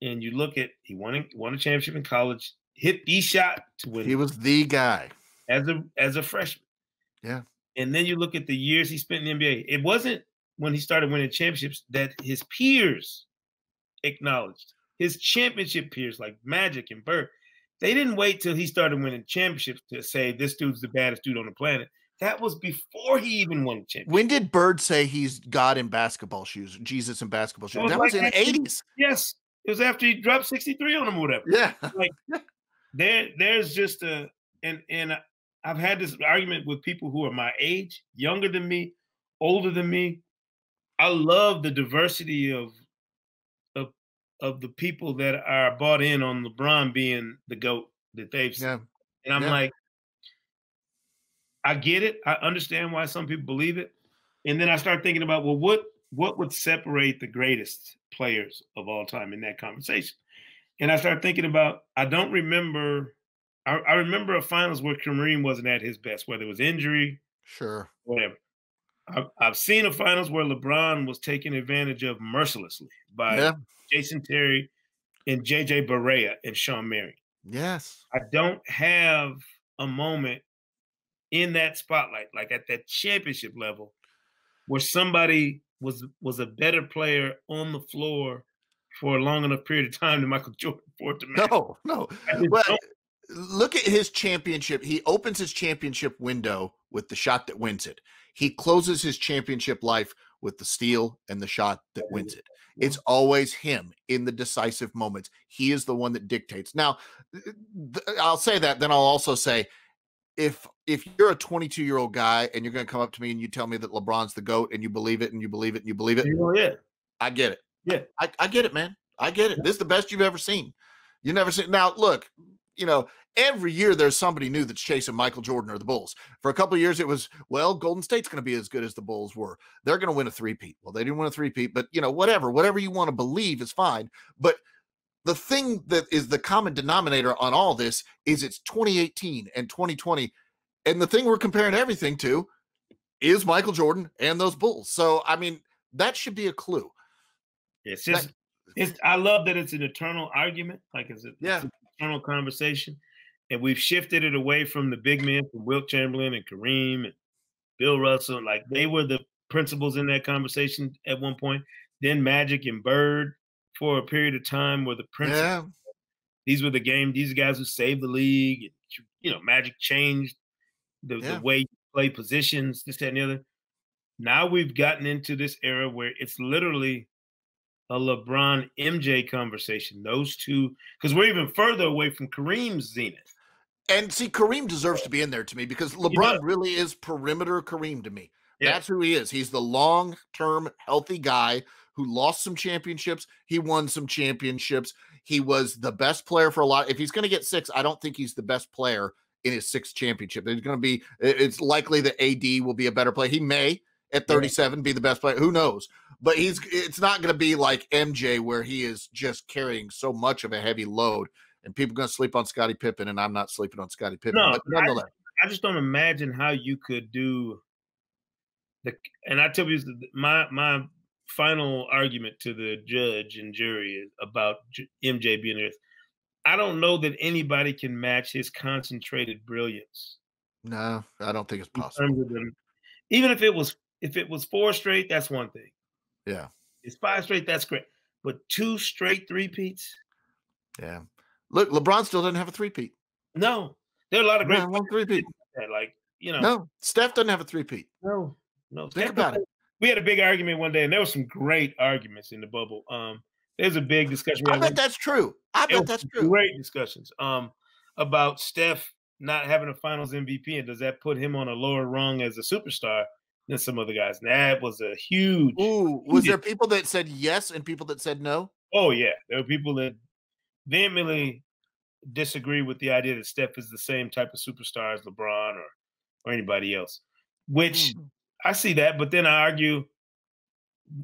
and you look at, he won a championship in college, hit the shot to win.
He was the guy
as a freshman.
Yeah.
And then you look at the years he spent in the NBA. It wasn't when he started winning championships that his peers acknowledged. His championship peers like Magic and Bird, they didn't wait till he started winning championships to say this dude's the baddest dude on the planet. That was before he even won the championship.
When did Bird say he's God in basketball shoes, Jesus in basketball shoes? That was in the 80s.
Yes. It was after he dropped 63 on him or whatever.
Yeah.
Like, there's just and I've had this argument with people who are my age, younger than me, older than me. I love the diversity of the people that are bought in on LeBron being the GOAT that they've seen.
Yeah.
And I'm like, I get it. I understand why some people believe it. And then I start thinking about, well, what would separate the greatest players of all time in that conversation? And I start thinking about, I don't remember. I remember a finals where Kareem wasn't at his best, whether it was injury,
Sure.
whatever. I've seen a finals where LeBron was taken advantage of mercilessly by Jason Terry and JJ Barea and Sean Marion.
Yes.
I don't have a moment in that spotlight, like at that championship level, where somebody was a better player on the floor for a long enough period of time than Michael Jordan for it to matter.
No. Well, look at his championship. He opens his championship window with the shot that wins it. He closes his championship life with the steal and the shot that wins it. It's always him in the decisive moments. He is the one that dictates. Now, I'll say that. Then I'll also say, if you're a 22-year-old guy and you're going to come up to me and you tell me that LeBron's the GOAT and you believe it and you believe it and you believe it, I get it.
Yeah,
I get it, man. I get it. This is the best you've ever seen. You never seen. Now, look, every year there's somebody new that's chasing Michael Jordan or the Bulls. For a couple of years, it was, well, Golden State's going to be as good as the Bulls were. They're going to win a three-peat. Well, they didn't win a three-peat, but whatever you want to believe is fine. But the thing that is the common denominator on all this is it's 2018 and 2020. And the thing we're comparing everything to is Michael Jordan and those Bulls. So, I mean, that should be a clue.
It's just, I love that it's an eternal argument. Like it's an eternal conversation. And we've shifted it away from the big men, from Wilt Chamberlain and Kareem and Bill Russell. Like they were the principals in that conversation at one point. Then Magic and Bird for a period of time were the principals.
Yeah.
These were these guys who saved the league. Magic changed the way you play positions, this, that, and the other. Now we've gotten into this era where it's literally a LeBron MJ conversation. Those two, because we're even further away from Kareem's zenith.
And see, Kareem deserves to be in there to me because LeBron really is perimeter Kareem to me. Yeah. That's who he is. He's the long-term healthy guy who lost some championships. He won some championships. He was the best player for a lot. If he's going to get 6, I don't think he's the best player in his 6th championship. It's likely that AD will be a better player. He may at 37 be the best player. Who knows? But it's not going to be like MJ where he is just carrying so much of a heavy load and people are going to sleep on Scottie Pippen, and I'm not sleeping on Scottie Pippen.
No,
but nonetheless.
I just don't imagine how you could do and I tell you my final argument to the judge and jury is about MJ being there. I don't know that anybody can match his concentrated brilliance.
No, I don't think it's possible.
Even if it was 4 straight, that's one thing.
Yeah.
It's 5 straight, that's great. But 2 straight three-peats?
Yeah. Look, LeBron still doesn't have a three-peat.
No. There are a lot of great
three-peat. No, Steph doesn't have a three-peat.
No.
Think about it.
We had a big argument one day, and there were some great arguments in the bubble. There's a big discussion.
I bet that's true.
Great discussions about Steph not having a Finals MVP, and does that put him on a lower rung as a superstar than some other guys? And that was a huge.
Was there people that said yes and people that said no?
Oh yeah, there were people that vehemently disagree with the idea that Steph is the same type of superstar as LeBron or anybody else. Which I see that, but then I argue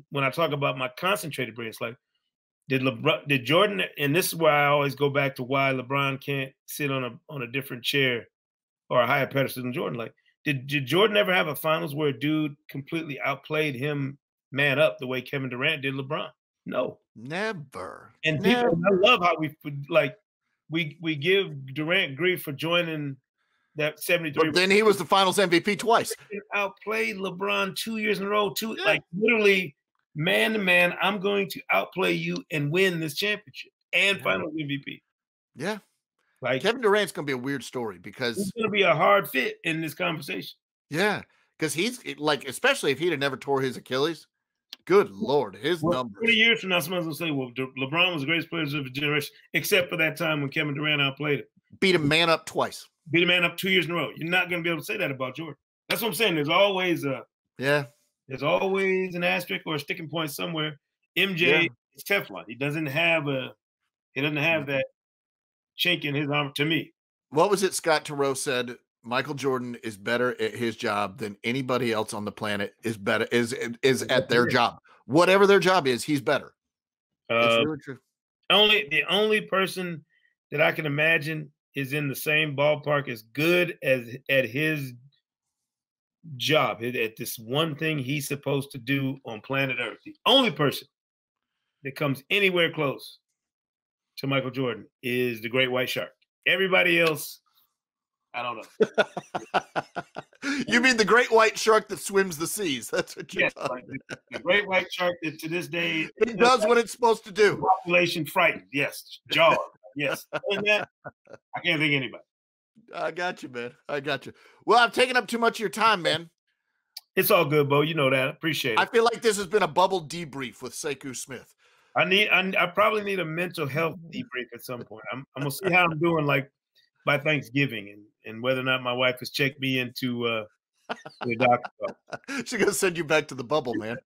when I talk about my concentrated brilliance, like did Jordan, and this is where I always go back to why LeBron can't sit on a different chair or a higher pedestal than Jordan. Like, did Jordan ever have a finals where a dude completely outplayed him man up the way Kevin Durant did LeBron? No.
Never.
And people, I love how we give Durant grief for joining that 73.
But then he was the Finals MVP twice.
He outplayed LeBron 2 years in a row, like literally man to man. I'm going to outplay you and win this championship and Finals MVP.
Yeah,
like
Kevin Durant's going to be a weird story because
he's going to be a hard fit in this conversation.
Yeah, because he's like, especially if he'd have never tore his Achilles. Good Lord, his numbers.
20 years from now, someone's going to say, well, LeBron was the greatest player of the generation, except for that time when Kevin Durant outplayed him.
Beat a man up twice.
Beat a man up 2 years in a row. You're not going to be able to say that about Jordan. That's what I'm saying. There's always there's always an asterisk or a sticking point somewhere. MJ is Teflon. He doesn't have that chink in his armor to me.
What was it Scott Turow said? Michael Jordan is better at his job than anybody else on the planet is at their job. Whatever their job is, he's better. It's really true.
The only person that I can imagine is in the same ballpark as good as at his job, at this one thing he's supposed to do on planet Earth. The only person that comes anywhere close to Michael Jordan is the great white shark. Everybody else, I don't know.
You mean the great white shark that swims the seas? That's what you're talking
about. The great white shark that to this day
it does what it's supposed to do.
Population frightened. Yes. Jaws. Yes. Other than that, I can't think of anybody.
I got you, man. I got you. Well, I've taken up too much of your time, man.
It's all good, Bo. You know that. I appreciate it.
I feel like this has been a bubble debrief with Sekou Smith.
I probably need a mental health debrief at some point. I'm gonna see how I'm doing, like by Thanksgiving, and whether or not my wife has checked me into the doctor.
She's gonna send you back to the bubble, man.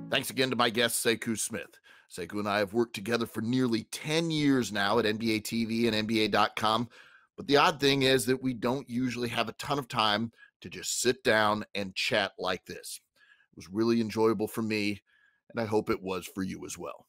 Thanks again to my guest, Sekou Smith. Sekou and I have worked together for nearly 10 years now at NBA TV and NBA.com. But the odd thing is that we don't usually have a ton of time to just sit down and chat like this. It was really enjoyable for me, and I hope it was for you as well.